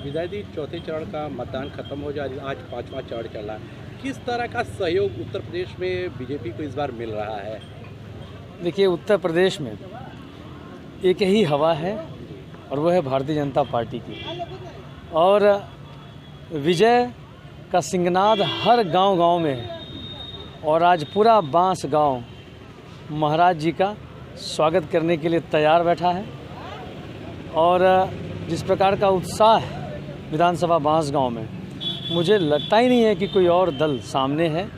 विजय जी, चौथे चरण का मतदान खत्म हो जाए, आज पांचवा चरण चल रहा है। किस तरह का सहयोग उत्तर प्रदेश में बीजेपी को इस बार मिल रहा है? देखिए, उत्तर प्रदेश में एक ही हवा है और वह है भारतीय जनता पार्टी की। और विजय का सिंगनाद हर गांव-गांव में है और आज पूरा बांस गांव महाराज जी का स्वागत करने के लिए तैयार बैठा है। और जिस प्रकार का उत्साह है विधानसभा बांस गांव में, मुझे लगता ही नहीं है कि कोई और दल सामने है।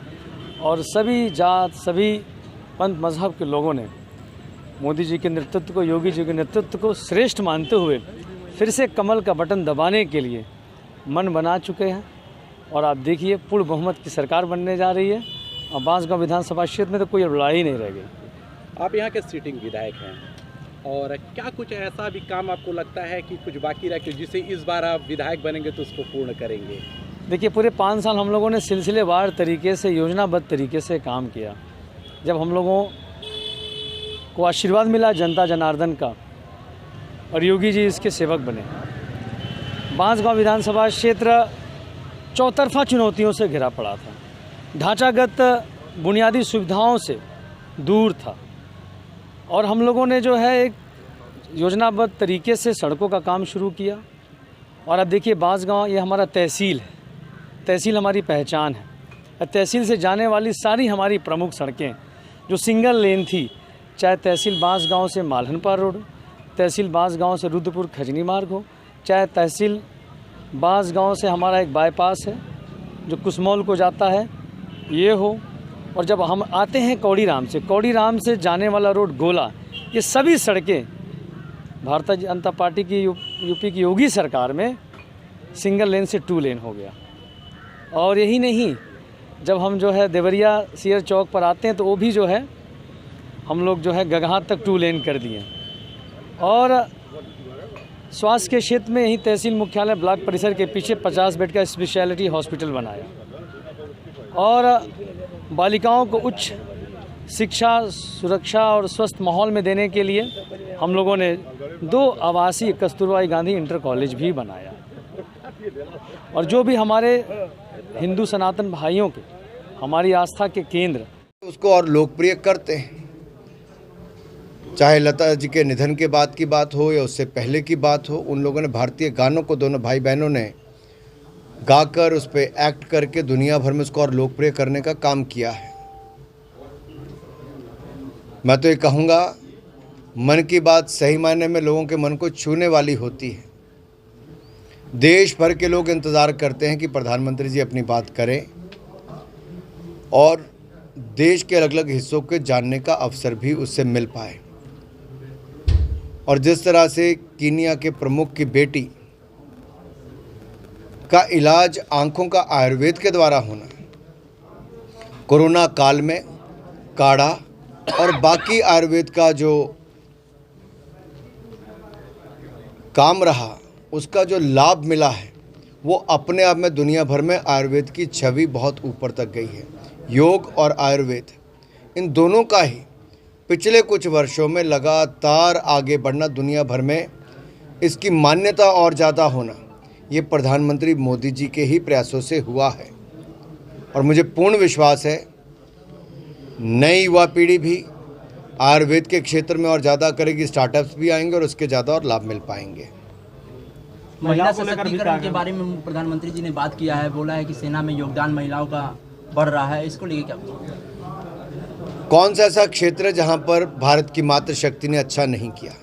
और सभी जात, सभी पंथ मजहब के लोगों ने मोदी जी के नेतृत्व को, योगी जी के नेतृत्व को श्रेष्ठ मानते हुए फिर से कमल का बटन दबाने के लिए मन बना चुके हैं। और आप देखिए, पूर्ण बहुमत की सरकार बनने जा रही है और बांसगांव विधानसभा क्षेत्र में तो कोई लड़ाई नहीं रह गई। आप यहाँ के सिटिंग विधायक हैं और क्या कुछ ऐसा भी काम आपको लगता है कि कुछ बाकी रह के जिसे इस बार आप विधायक बनेंगे तो उसको पूर्ण करेंगे? देखिए, पूरे 5 साल हम लोगों ने सिलसिलेवार तरीके से, योजनाबद्ध तरीके से काम किया। जब हम लोगों को आशीर्वाद मिला जनता जनार्दन का और योगी जी इसके सेवक बने, बांसगांव विधानसभा क्षेत्र चौतरफा चुनौतियों से घिरा पड़ा था, ढांचागत बुनियादी सुविधाओं से दूर था। और हम लोगों ने जो है एक योजनाबद्ध तरीके से सड़कों का काम शुरू किया। और अब देखिए, बांसगांव ये हमारा तहसील है, तहसील हमारी पहचान है। और तहसील से जाने वाली सारी हमारी प्रमुख सड़कें जो सिंगल लेन थी, चाहे तहसील बांसगांव से मालहनपार रोड हो, तहसील बांसगांव से रुद्रपुर खजनी मार्ग हो, चाहे तहसील बांसगांव से हमारा एक बाईपास है जो कुसमौल को जाता है, ये हो। और जब हम आते हैं कौड़ीराम से जाने वाला रोड गोला, ये सभी सड़कें भारतीय जनता पार्टी की यूपी की योगी सरकार में सिंगल लेन से 2 लेन हो गया। और यही नहीं, जब हम जो है देवरिया सियर चौक पर आते हैं तो वो भी जो है हम लोग जो है गगहात तक 2 लेन कर दिए। और स्वास्थ्य के क्षेत्र में यही तहसील मुख्यालय ब्लॉक परिसर के पीछे 50 बेड का स्पेशलिटी हॉस्पिटल बनाया। और बालिकाओं को उच्च शिक्षा, सुरक्षा और स्वस्थ माहौल में देने के लिए हम लोगों ने 2 आवासीय कस्तूरबा गांधी इंटर कॉलेज भी बनाया। और जो भी हमारे हिंदू सनातन भाइयों के, हमारी आस्था के केंद्र, उसको और लोकप्रिय करते हैं। चाहे लता जी के निधन के बाद की बात हो या उससे पहले की बात हो, उन लोगों ने भारतीय गानों को, दोनों भाई बहनों ने गाकर उस पर एक्ट करके दुनिया भर में उसको और लोकप्रिय करने का काम किया है। मैं तो ये कहूँगा, मन की बात सही मायने में लोगों के मन को छूने वाली होती है। देश भर के लोग इंतज़ार करते हैं कि प्रधानमंत्री जी अपनी बात करें और देश के अलग अलग हिस्सों के जानने का अवसर भी उससे मिल पाए। और जिस तरह से कीनिया के प्रमुख की बेटी का इलाज आंखों का आयुर्वेद के द्वारा होना, कोरोना काल में काढ़ा और बाकी आयुर्वेद का जो काम रहा, उसका जो लाभ मिला है, वो अपने आप में दुनिया भर में आयुर्वेद की छवि बहुत ऊपर तक गई है। योग और आयुर्वेद, इन दोनों का ही पिछले कुछ वर्षों में लगातार आगे बढ़ना, दुनिया भर में इसकी मान्यता और ज़्यादा होना, ये प्रधानमंत्री मोदी जी के ही प्रयासों से हुआ है। और मुझे पूर्ण विश्वास है नई युवा पीढ़ी भी आयुर्वेद के क्षेत्र में और ज़्यादा करेगी, स्टार्टअप्स भी आएंगे और उसके ज़्यादा और लाभ मिल पाएंगे। महिला सशक्तिकरण के बारे में प्रधानमंत्री जी ने बात किया है, बोला है कि सेना में योगदान महिलाओं का बढ़ रहा है, इसको लेके क्या? कौन सा ऐसा क्षेत्र है जहां पर भारत की मातृशक्ति ने अच्छा नहीं किया?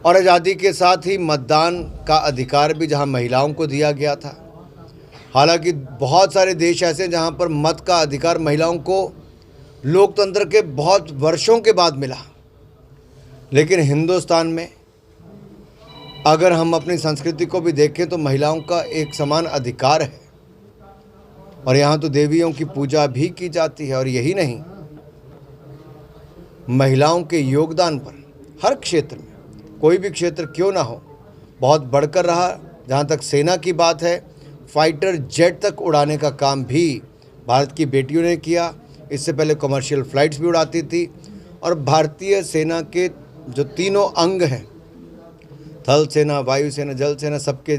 और आज़ादी के साथ ही मतदान का अधिकार भी जहां महिलाओं को दिया गया था। हालांकि बहुत सारे देश ऐसे हैं जहां पर मत का अधिकार महिलाओं को लोकतंत्र के बहुत वर्षों के बाद मिला, लेकिन हिंदुस्तान में अगर हम अपनी संस्कृति को भी देखें तो महिलाओं का एक समान अधिकार है। और यहाँ तो देवियों की पूजा भी की जाती है। और यही नहीं, महिलाओं के योगदान पर हर क्षेत्र में, कोई भी क्षेत्र क्यों ना हो, बहुत बढ़कर रहा। जहाँ तक सेना की बात है, फाइटर जेट तक उड़ाने का काम भी भारत की बेटियों ने किया। इससे पहले कमर्शियल फ़्लाइट्स भी उड़ाती थी। और भारतीय सेना के जो तीनों अंग हैं, थल सेना, वायु सेना, जल सेना सबके